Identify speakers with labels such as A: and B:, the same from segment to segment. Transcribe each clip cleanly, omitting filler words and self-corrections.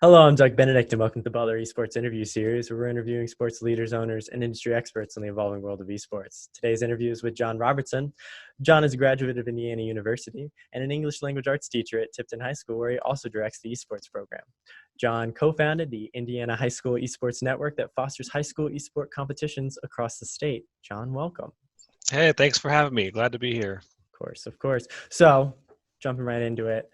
A: Hello, I'm Doug Benedict, and welcome to the Butler Esports interview series, where we're interviewing sports leaders, owners, and industry experts in the evolving world of esports. Today's interview is with John Robertson. John is a graduate of Indiana University and an English language arts teacher at Tipton High School, where he also directs the esports program. John co-founded the Indiana High School Esports Network that fosters high school esport competitions across the state. John, welcome.
B: Hey, thanks for having me. Glad to be here.
A: Of course. So, jumping right into it,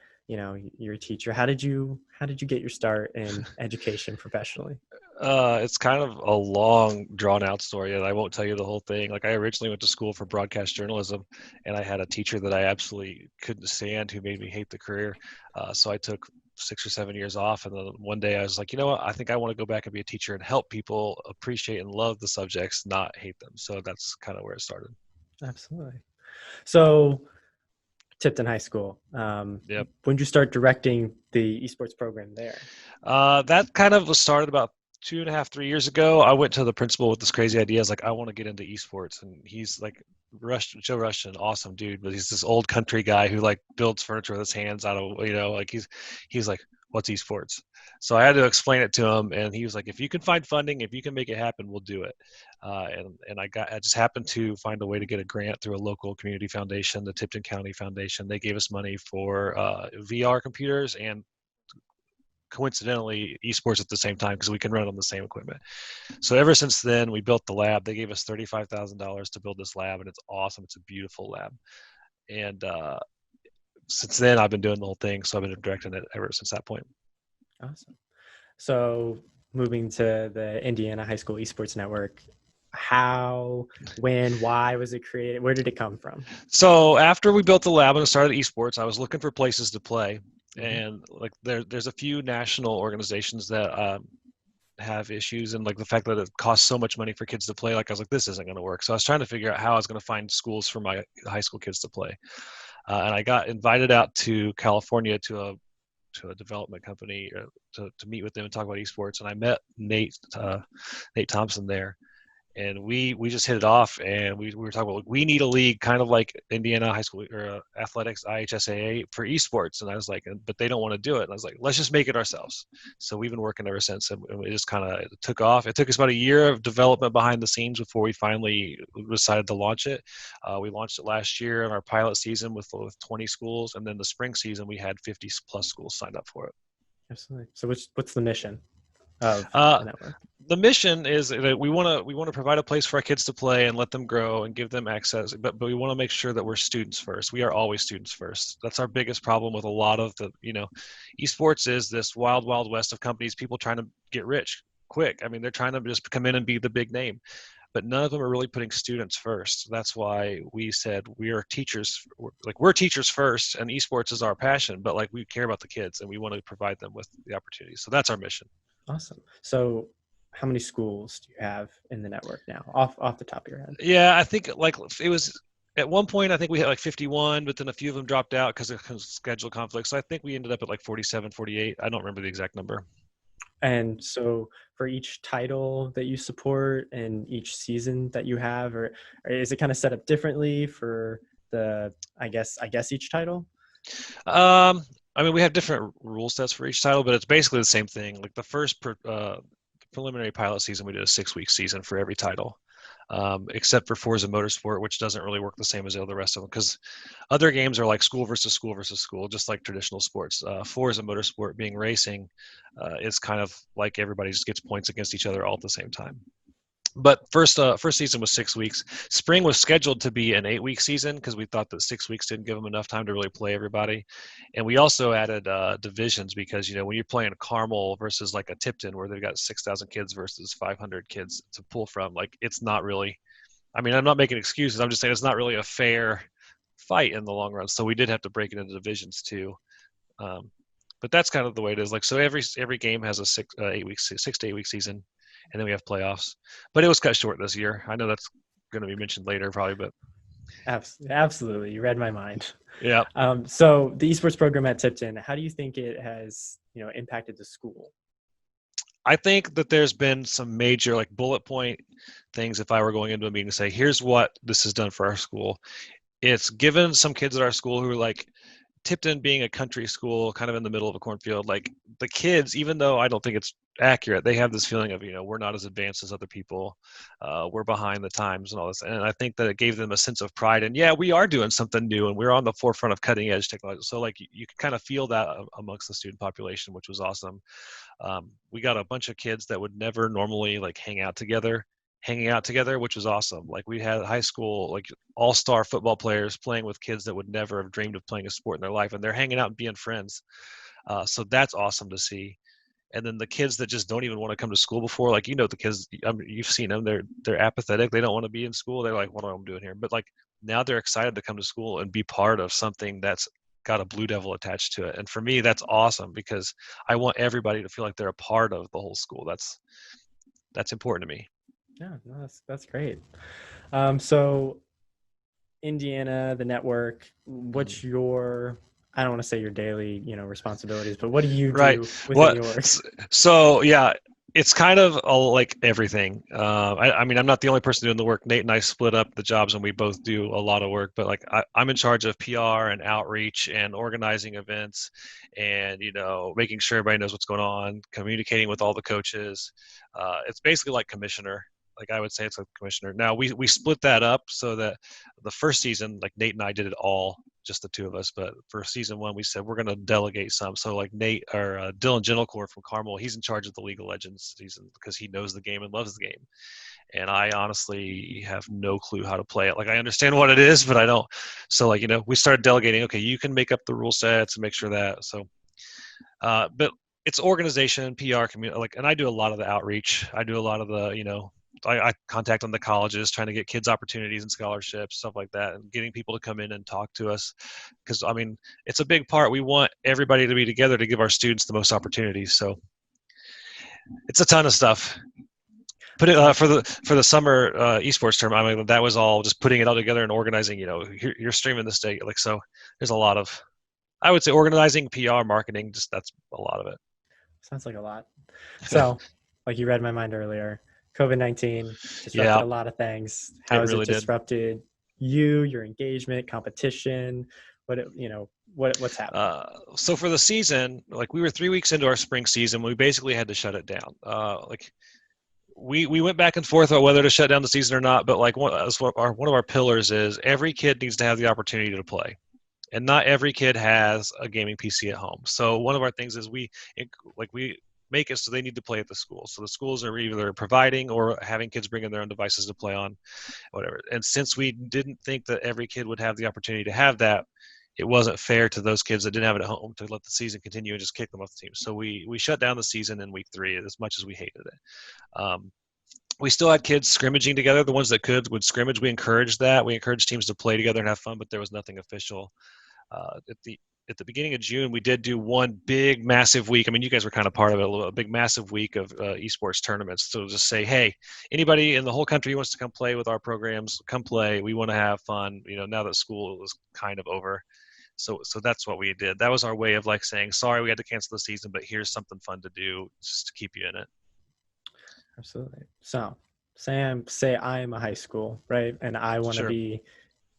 A: you're a teacher. How did you get your start in education professionally?
B: It's kind of a long, drawn-out story, and I won't tell you the whole thing. Like, I originally went to school for broadcast journalism, and I had a teacher that I absolutely couldn't stand who made me hate the career. So I took 6 or 7 years off, and then one day I was like, you know what? I think I want to go back and be a teacher and help people appreciate and love the subjects, not hate them. So that's kind of where it started.
A: Absolutely. So, Tipton High School.
B: Yep.
A: When did you start directing the esports program there?
B: That kind of was started about 2.5, 3 years ago. I went to the principal with this crazy idea. I was like, I want to get into esports. And he's like, Joe Rushton, awesome dude, but he's this old country guy who like builds furniture with his hands out of, like he's like, what's esports? So I had to explain it to him, and he was like, if you can find funding, if you can make it happen, we'll do it. And I just happened to find a way to get a grant through a local community foundation, the Tipton County Foundation. They gave us money for VR computers and coincidentally esports at the same time because we can run it on the same equipment. So ever since then, we built the lab. They gave us $35,000 to build this lab, and it's awesome. It's a beautiful lab. And since then, I've been doing the whole thing. So I've been directing it ever since that point.
A: Awesome. So moving to the Indiana High School Esports Network, how, when, why was it created? Where did it come from?
B: So after we built the lab and started esports, I was looking for places to play. And like there's a few national organizations that have issues, and like the fact that it costs so much money for kids to play, like I was like, this isn't going to work. So I was trying to figure out how I was going to find schools for my high school kids to play. And I got invited out to California to a development company to meet with them and talk about esports. And I met Nate Thompson there. And we just hit it off, and we were talking about, we need a league kind of like Indiana High School or Athletics, IHSAA for esports. And I was like, but they don't want to do it. And I was like, let's just make it ourselves. So we've been working ever since, and it just kind of took off. It took us about a year of development behind the scenes before we finally decided to launch it. We launched it last year in our pilot season with 20 schools, and then the spring season we had 50 plus schools signed up for it.
A: Absolutely. So what's the mission of the network?
B: The mission is that we want to provide a place for our kids to play and let them grow and give them access, but we want to make sure that we're students first. We are always students first. That's our biggest problem with a lot of the, esports is this wild, wild west of companies, people trying to get rich quick. I mean, they're trying to just come in and be the big name, but none of them are really putting students first. That's why we said we're teachers first, and esports is our passion, but like we care about the kids and we want to provide them with the opportunities. So that's our mission.
A: Awesome. So how many schools do you have in the network now, off the top of your head?
B: Yeah, I think like it was at one point, I think we had like 51, but then a few of them dropped out because of schedule conflicts. So I think we ended up at like 47, 48. I don't remember the exact number.
A: And so for each title that you support and each season that you have, or is it kind of set up differently for the, I guess each title?
B: I mean, we have different rule sets for each title, but it's basically the same thing. Like the first preliminary pilot season, we did a 6-week season for every title, except for Forza Motorsport, which doesn't really work the same as the rest of them, because other games are like school versus school versus school, just like traditional sports. Forza Motorsport, being racing, is kind of like everybody just gets points against each other all at the same time. But first season was 6 weeks. Spring was scheduled to be an 8-week season because we thought that 6 weeks didn't give them enough time to really play everybody. And we also added divisions because, when you're playing a Carmel versus like a Tipton where they've got 6,000 kids versus 500 kids to pull from, like it's not really, I mean, I'm not making excuses. I'm just saying it's not really a fair fight in the long run. So we did have to break it into divisions too. But that's kind of the way it is. Like, so every game has a 6 to 8 week season. And then we have playoffs, but it was cut short this year. I know that's going to be mentioned later probably, but.
A: Absolutely. You read my mind.
B: Yeah.
A: So the esports program at Tipton, how do you think it has, impacted the school?
B: I think that there's been some major like bullet point things. If I were going into a meeting to say, here's what this has done for our school. It's given some kids at our school who are like Tipton being a country school, kind of in the middle of a cornfield, like the kids, even though I don't think it's accurate, they have this feeling of, we're not as advanced as other people. We're behind the times and all this. And I think that it gave them a sense of pride. And yeah, we are doing something new and we're on the forefront of cutting edge technology. So like you can kind of feel that amongst the student population, which was awesome. We got a bunch of kids that would never normally like hanging out together, which was awesome. Like we had high school, like all-star football players playing with kids that would never have dreamed of playing a sport in their life, and they're hanging out and being friends. So that's awesome to see. And then the kids that just don't even want to come to school before, like, the kids, I mean, you've seen them, they're apathetic. They don't want to be in school. They're like, what am I doing here? But like now they're excited to come to school and be part of something that's got a Blue Devil attached to it. And for me, that's awesome because I want everybody to feel like they're a part of the whole school. That's important to me.
A: Yeah, no, that's great. So Indiana, the network, what's your, I don't want to say your daily, responsibilities, but what do you
B: Right.
A: do within your work?
B: So yeah, it's kind of like everything. I mean, I'm not the only person doing the work. Nate and I split up the jobs, and we both do a lot of work. But like, I'm in charge of PR and outreach and organizing events, and making sure everybody knows what's going on, communicating with all the coaches. It's basically like commissioner. Like I would say, it's like commissioner. Now we split that up so that the first season, like Nate and I did it all, just the two of us. But for season one, we said we're going to delegate some. So like Nate or Dylan Gentlecore from Carmel, he's in charge of the League of Legends season because he knows the game and loves the game. And I honestly have no clue how to play it. Like I understand what it is, but I don't. So like, we started delegating, okay, you can make up the rule sets and make sure that. So, but it's organization, PR, community, like, and I do a lot of the outreach. I do a lot of the, I contact on the colleges, trying to get kids opportunities and scholarships, stuff like that, and getting people to come in and talk to us. Because I mean, it's a big part. We want everybody to be together to give our students the most opportunities. So it's a ton of stuff. Put it for the summer esports tournament. I mean, that was all just putting it all together and organizing. You're streaming this day, like so. There's a lot of, I would say, organizing, PR, marketing. Just that's a lot of it.
A: Sounds like a lot. So, like you read my mind earlier, COVID-19 disrupted
B: Yeah,
A: a lot of things. How
B: it
A: has
B: really
A: it disrupted you, your engagement, competition? What's happening?
B: So for the season, like we were 3 weeks into our spring season, we basically had to shut it down. Like we went back and forth about whether to shut down the season or not. But like one of our pillars is every kid needs to have the opportunity to play. And not every kid has a gaming PC at home. So one of our things is we make it so they need to play at the school. So the schools are either providing or having kids bring in their own devices to play on, whatever. And since we didn't think that every kid would have the opportunity to have that, it wasn't fair to those kids that didn't have it at home to let the season continue and just kick them off the team. So we shut down the season in week 3 as much as we hated it. We still had kids scrimmaging together. The ones that would scrimmage. We encouraged that. We encouraged teams to play together and have fun, but there was nothing official. At the beginning of June, we did do one big, massive week. I mean, you guys were kind of part of it, a big, massive week of esports tournaments. So just say, hey, anybody in the whole country who wants to come play with our programs, come play. We want to have fun. Now that school is kind of over. So that's what we did. That was our way of like saying, sorry, we had to cancel the season, but here's something fun to do just to keep you in it.
A: Absolutely. So say I am a high school, right? And I want to
B: Sure.
A: be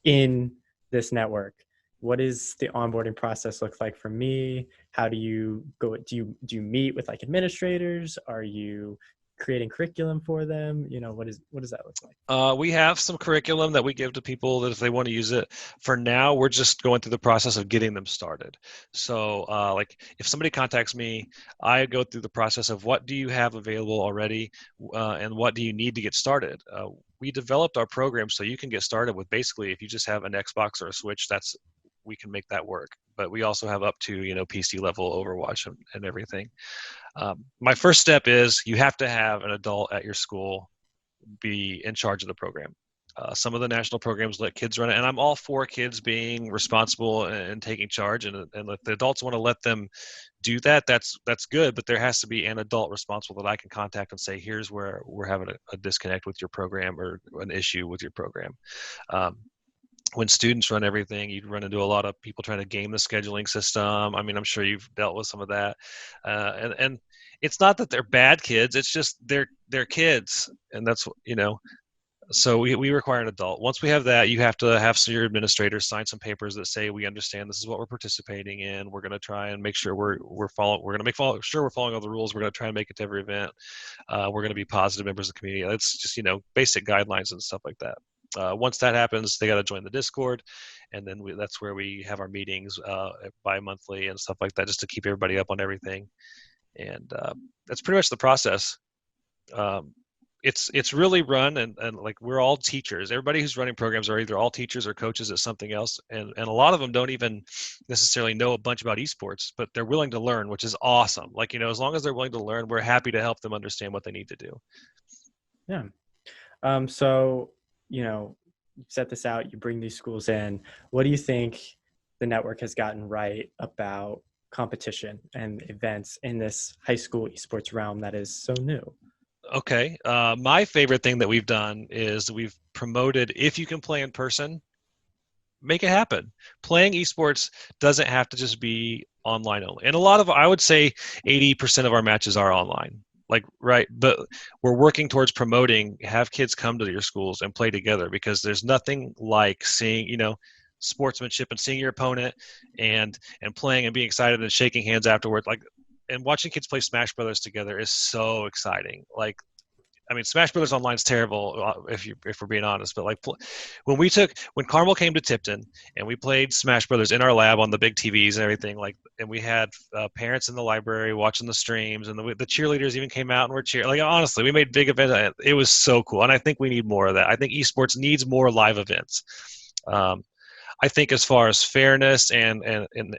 A: in this network. What does the onboarding process look like for me? How do you go? Do you meet with like administrators? Are you creating curriculum for them? What does that look like?
B: We have some curriculum that we give to people that if they want to use it. For now, we're just going through the process of getting them started. So like if somebody contacts me, I go through the process of what do you have available already and what do you need to get started. We developed our program so you can get started with basically if you just have an Xbox or a Switch, we can make that work. But we also have up to PC level Overwatch and everything. My first step is you have to have an adult at your school be in charge of the program. Some of the national programs let kids run it, and I'm all for kids being responsible and taking charge. And if the adults want to let them do that, that's good. But there has to be an adult responsible that I can contact and say, here's where we're having a disconnect with your program or an issue with your program. When students run everything, you run into a lot of people trying to game the scheduling system. I mean, I'm sure you've dealt with some of that. And it's not that they're bad kids. It's just they're kids. And that's, So we require an adult. Once we have that, you have to have your administrators sign some papers that say we understand this is what we're participating in. We're going to try and make sure we're following. We're going to sure we're following all the rules. We're going to try and make it to every event. We're going to be positive members of the community. That's just basic guidelines and stuff like that. Once that happens, they got to join the Discord, and then that's where we have our meetings bi-monthly and stuff like that, just to keep everybody up on everything. And that's pretty much the process. It's really run and like we're all teachers. Everybody who's running programs are either all teachers or coaches at something else, and a lot of them don't even necessarily know a bunch about esports, but they're willing to learn, which is awesome. Like, as long as they're willing to learn, we're happy to help them understand what they need to do.
A: Yeah. So, you set this out, you bring these schools in. What do you think the network has gotten right about competition and events in this high school esports realm that is so new?
B: Okay. My favorite thing that we've done is we've promoted, if you can play in person, make it happen. Playing esports doesn't have to just be online only. And I would say 80% of our matches are online. Right. But we're working towards promoting, have kids come to your schools and play together, because there's nothing like seeing, sportsmanship and seeing your opponent and playing and being excited and shaking hands afterward. And watching kids play Smash Brothers together is so exciting. Smash Brothers Online is terrible if we're being honest. But when Carmel came to Tipton and we played Smash Brothers in our lab on the big TVs and everything, and we had parents in the library watching the streams, and the cheerleaders even came out and were cheering. Honestly, we made big events. It was so cool, and I think we need more of that. I think esports needs more live events. I think as far as fairness and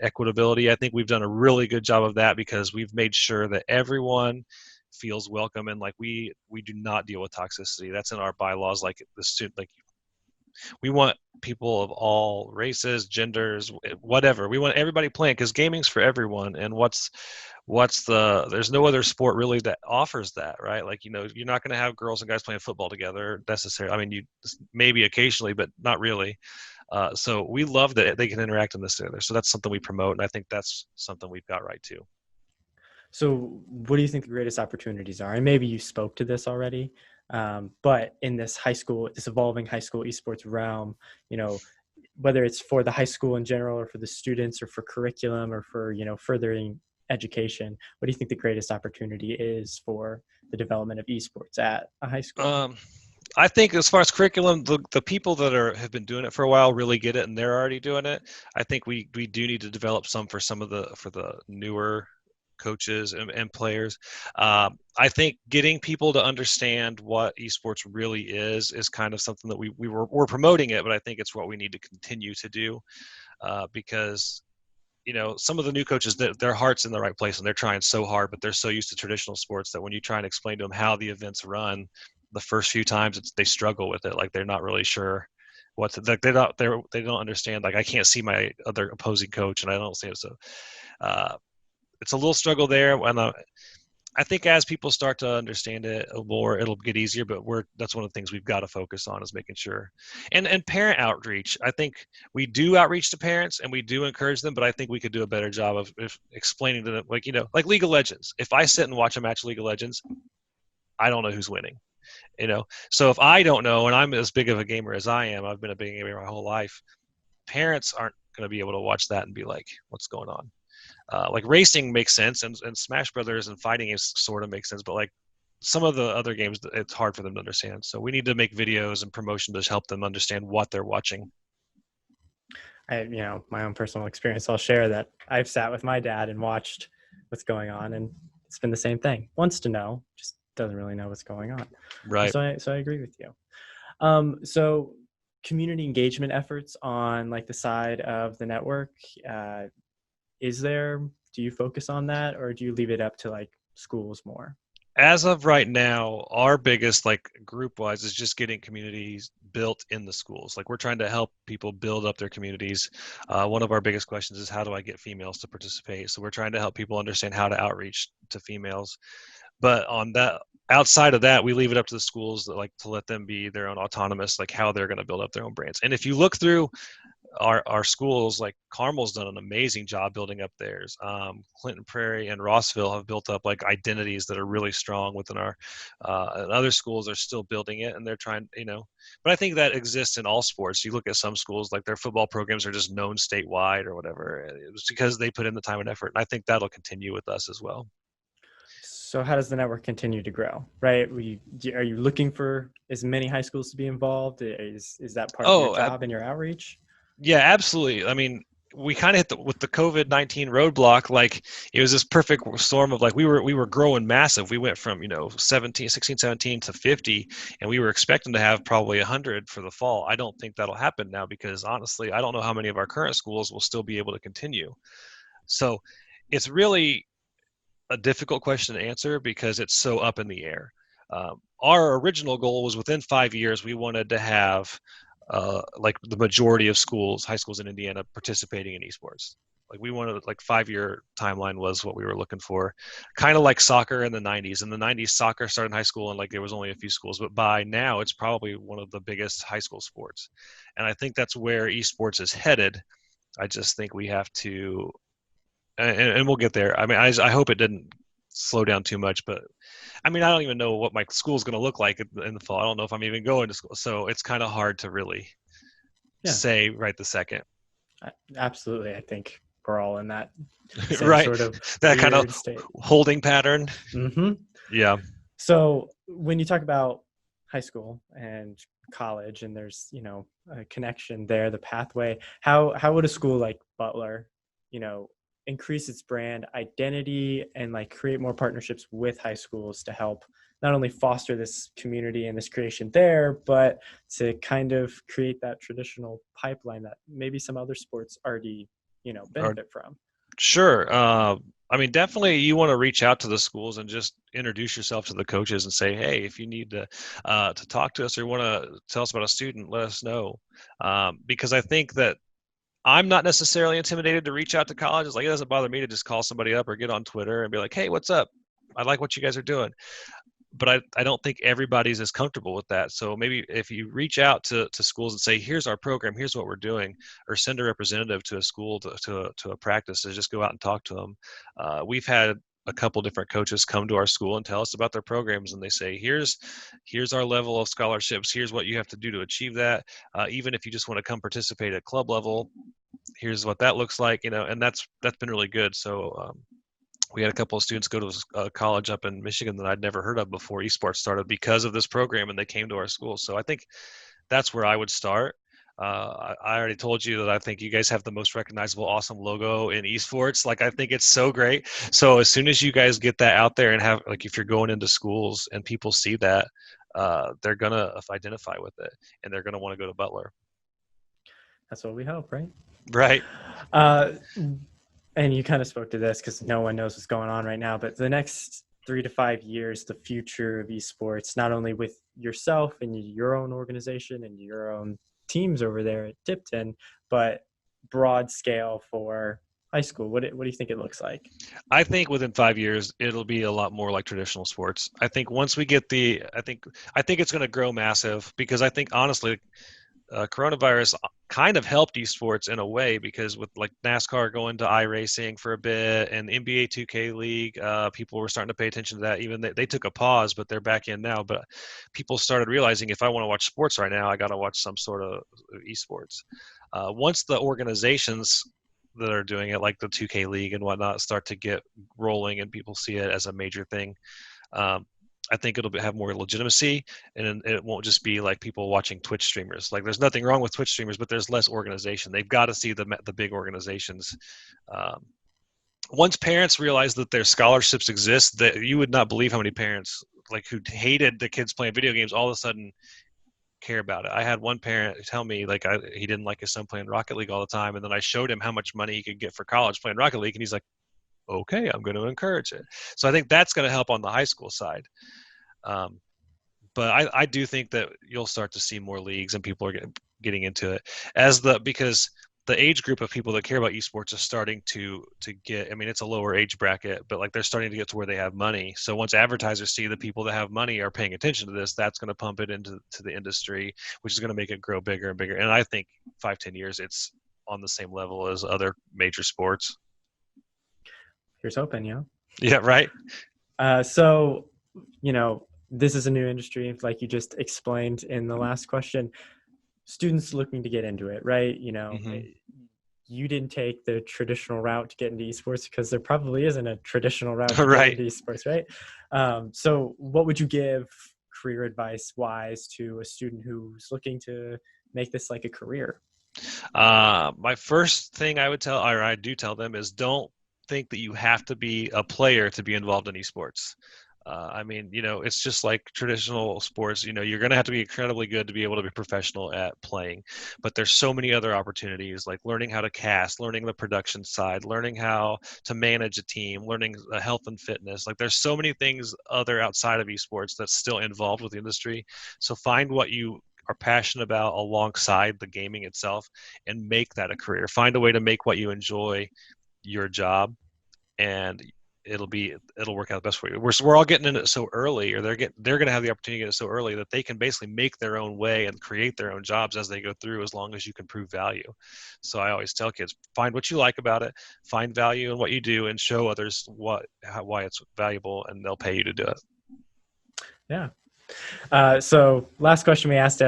B: equitability, I think we've done a really good job of that, because we've made sure that everyone feels welcome, and we do not deal with toxicity. That's in our bylaws. We want people of all races, genders, whatever. We want everybody playing, because gaming's for everyone. And there's no other sport really that offers that, right? You're not going to have girls and guys playing football together necessarily. You maybe occasionally, but not really. So we love that they can interact in this together. So that's something we promote, and I think that's something we've got right too.
A: So what do you think the greatest opportunities are? And maybe you spoke to this already, but in this evolving high school esports realm, whether it's for the high school in general or for the students or for curriculum or for, furthering education, what do you think the greatest opportunity is for the development of esports at a high school?
B: I think as far as curriculum, the people that have been doing it for a while really get it, and they're already doing it. I think we do need to develop some for the newer coaches and players. I think getting people to understand what esports really is kind of something that we're promoting it, but I think it's what we need to continue to do, because some of the new coaches, their heart's in the right place and they're trying so hard, but they're so used to traditional sports that when you try and explain to them how the events run, the first few times they struggle with it. They're not really sure they don't understand. I can't see my other opposing coach and I don't see it. So it's a little struggle there. And I think as people start to understand it more, it'll get easier, but that's one of the things we've got to focus on, is making sure. And parent outreach. I think we do outreach to parents and we do encourage them, but I think we could do a better job of explaining to them, like League of Legends. If I sit and watch a match of League of Legends, I don't know who's winning. So if I don't know, and I'm as big of a gamer as I am, I've been a big gamer my whole life, parents aren't going to be able to watch that and be like, what's going on? Racing makes sense, and Smash Brothers and fighting games sort of makes sense, but some of the other games, it's hard for them to understand. So we need to make videos and promotion to help them understand what they're watching.
A: My own personal experience, I'll share that I've sat with my dad and watched what's going on, and it's been the same thing. Wants to know, just doesn't really know what's going on.
B: Right.
A: So I agree with you. So community engagement efforts on the side of the network, do you focus on that, or do you leave it up to schools more?
B: As of right now, our biggest group wise is just getting communities built in the schools. We're trying to help people build up their communities. One of our biggest questions is, how do I get females to participate? So we're trying to help people understand how to outreach to females. But outside of that, we leave it up to the schools to let them be their own autonomous, how they're going to build up their own brands. And if you look through our schools, like Carmel's done an amazing job building up theirs. Clinton Prairie and Rossville have built up like identities that are really strong within our, and other schools are still building it, and they're trying, but I think that exists in all sports. You look at some schools, like their football programs are just known statewide or whatever. It's because they put in the time and effort. And I think that'll continue with us as well.
A: So how does the network continue to grow, right? Are you looking for as many high schools to be involved? Is that part of your
B: Oh,
A: job and your outreach?
B: yeah, absolutely. I mean, we kind of hit with the COVID-19 roadblock. Like it was this perfect storm of like we were growing massive. We went from 16, 17 to 50, and we were expecting to have probably 100 for the fall. I don't think that'll happen now because honestly, I don't know how many of our current schools will still be able to continue. So it's really a difficult question to answer because it's so up in the air. Our original goal was within 5 years, we wanted to have like the majority of schools, high schools in Indiana, participating in esports. Like we wanted, like 5 year timeline was what we were looking for. Kind of like soccer in the 90s. In the 90s, soccer started in high school and like there was only a few schools, but by now it's probably one of the biggest high school sports. And I think that's where esports is headed. I just think we have to, and we'll get there. I mean, I hope it didn't slow down too much, but I mean, I don't even know what my school's going to look like in the fall. I don't know if I'm even going to school. So it's kind of hard to really say right the second.
A: Absolutely. I think we're all in that same
B: right.
A: sort of
B: That kind of
A: state.
B: Holding pattern.
A: Mm-hmm.
B: Yeah.
A: So when you talk about high school and college and there's, a connection there, the pathway, how would a school like Butler, increase its brand identity and like create more partnerships with high schools to help not only foster this community and this creation there, but to kind of create that traditional pipeline that maybe some other sports already, benefit from?
B: Sure. I mean, definitely you want to reach out to the schools and just introduce yourself to the coaches and say, hey, if you need to talk to us or want to tell us about a student, let us know. Because I think that I'm not necessarily intimidated to reach out to colleges. Like it doesn't bother me to just call somebody up or get on Twitter and be like, hey, what's up? I like what you guys are doing. But I don't think everybody's as comfortable with that. So maybe if you reach out to schools and say, here's our program, here's what we're doing, or send a representative to a school to a practice to just go out and talk to them. We've had a couple different coaches come to our school and tell us about their programs, and they say, here's our level of scholarships, here's what you have to do to achieve that. Even if you just want to come participate at club level, here's what that looks like, and that's been really good. So we had a couple of students go to a college up in Michigan that I'd never heard of before esports started because of this program, and they came to our school. So I think that's where I would start. I already told you that I think you guys have the most recognizable, awesome logo in esports. Like, I think it's so great. So as soon as you guys get that out there and have, like, if you're going into schools and people see that, they're going to identify with it and they're going to want to go to Butler.
A: That's what we hope, right?
B: Right.
A: And you kind of spoke to this because no one knows what's going on right now, but the next 3 to 5 years, the future of esports, not only with yourself and your own organization and your own teams over there at Tipton, but broad scale for high school. What do you think it looks like?
B: I think within 5 years, it'll be a lot more like traditional sports. I think once we get I think it's going to grow massive because I think honestly, coronavirus kind of helped esports in a way because with like NASCAR going to iRacing for a bit and NBA 2K League, people were starting to pay attention to that. Even they took a pause, but they're back in now. But people started realizing if I want to watch sports right now, I got to watch some sort of esports. Once the organizations that are doing it, like the 2K League and whatnot, start to get rolling and people see it as a major thing, I think it'll have more legitimacy, and it won't just be like people watching Twitch streamers. Like, there's nothing wrong with Twitch streamers, but there's less organization. They've got to see the big organizations. Once parents realize that their scholarships exist, that you would not believe how many parents like who hated the kids playing video games all of a sudden care about it. I had one parent tell me like he didn't like his son playing Rocket League all the time, and then I showed him how much money he could get for college playing Rocket League, and he's like, okay, I'm going to encourage it. So I think that's going to help on the high school side. But I do think that you'll start to see more leagues and people are getting into it because the age group of people that care about esports is starting to get, I mean, it's a lower age bracket, but like they're starting to get to where they have money. So once advertisers see the people that have money are paying attention to this, that's going to pump it into the industry, which is going to make it grow bigger and bigger. And I think 5-10 years, it's on the same level as other major sports.
A: Here's hoping, you know.
B: Yeah, right.
A: So, you know, this is a new industry, like you just explained in the last question. Students looking to get into it, right? You know,
B: Mm-hmm.
A: you didn't take the traditional route to get into esports because there probably isn't a traditional route to get
B: Right.
A: into esports, right? So, what would you give career advice wise to a student who's looking to make this like a career?
B: My first thing I would tell, or I do tell them, is don't think that you have to be a player to be involved in esports. I mean, it's just like traditional sports. You're going to have to be incredibly good to be able to be professional at playing. But there's so many other opportunities, like learning how to cast, learning the production side, learning how to manage a team, learning health and fitness. Like there's so many things other outside of esports that's still involved with the industry. So find what you are passionate about alongside the gaming itself and make that a career. Find a way to make what you enjoy your job, and it'll work out best for you. We're all getting in it so early, or they're going to have the opportunity to get it so early that they can basically make their own way and create their own jobs as they go through, as long as you can prove value. So I always tell kids, find what you like about it, find value in what you do, and show others why it's valuable, and they'll pay you to do it.
A: Yeah. So last question we asked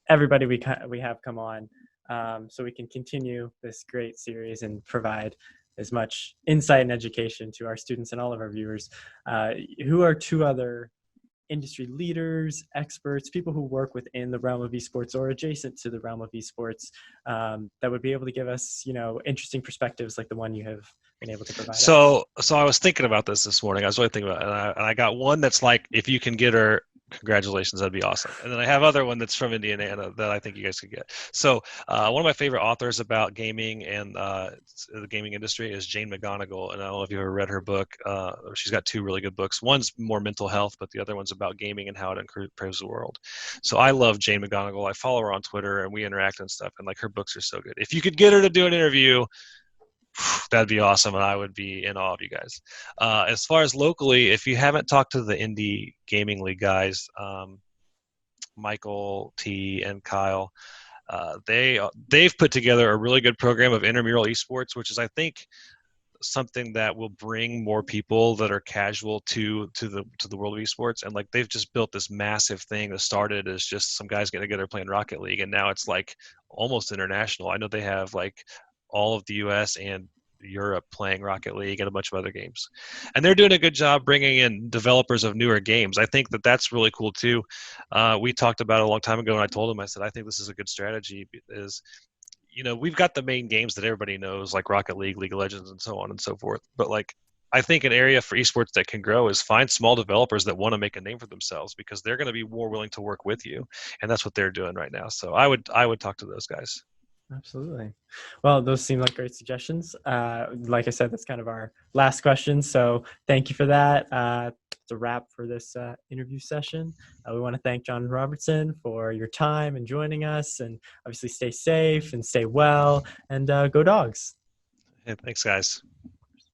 A: everybody we have come on, so we can continue this great series and provide as much insight and education to our students and all of our viewers. Who are two other industry leaders, experts, people who work within the realm of esports or adjacent to the realm of esports, that would be able to give us, interesting perspectives like the one you have been able to provide us?
B: So I was thinking about this morning. I was really thinking about it, and I got one that's like, if you can get her, congratulations, that'd be awesome. And then I have other one that's from Indiana that I think you guys could get. So one of my favorite authors about gaming and the gaming industry is Jane McGonigal, and I don't know if you've ever read her book. She's got two really good books. One's more mental health, but the other one's about gaming and how it improves the world. So I love Jane McGonigal. I follow her on Twitter, and we interact and stuff, and like her books are so good. If you could get her to do an interview, that'd be awesome, and I would be in awe of you guys. As far as locally, if you haven't talked to the Indie Gaming League guys, Michael T and Kyle, they've put together a really good program of intramural esports, which is, I think, something that will bring more people that are casual to the world of esports. And like, they've just built this massive thing that started as just some guys getting together playing Rocket League, and now it's like almost international. I know they have like all of the US and Europe playing Rocket League and a bunch of other games, and they're doing a good job bringing in developers of newer games. I think that that's really cool too. We talked about it a long time ago, and I told him, I said, I think this is a good strategy. Is, we've got the main games that everybody knows, like Rocket League, League of Legends, and so on and so forth. But like, I think an area for esports that can grow is find small developers that want to make a name for themselves, because they're going to be more willing to work with you, and that's what they're doing right now. So I would talk to those guys.
A: Absolutely. Well, those seem like great suggestions. Like I said, that's kind of our last question. So thank you for that. It's a wrap for this interview session. We want to thank John Robertson for your time and joining us, and obviously stay safe and stay well, and go Dogs.
B: Yeah, thanks, guys.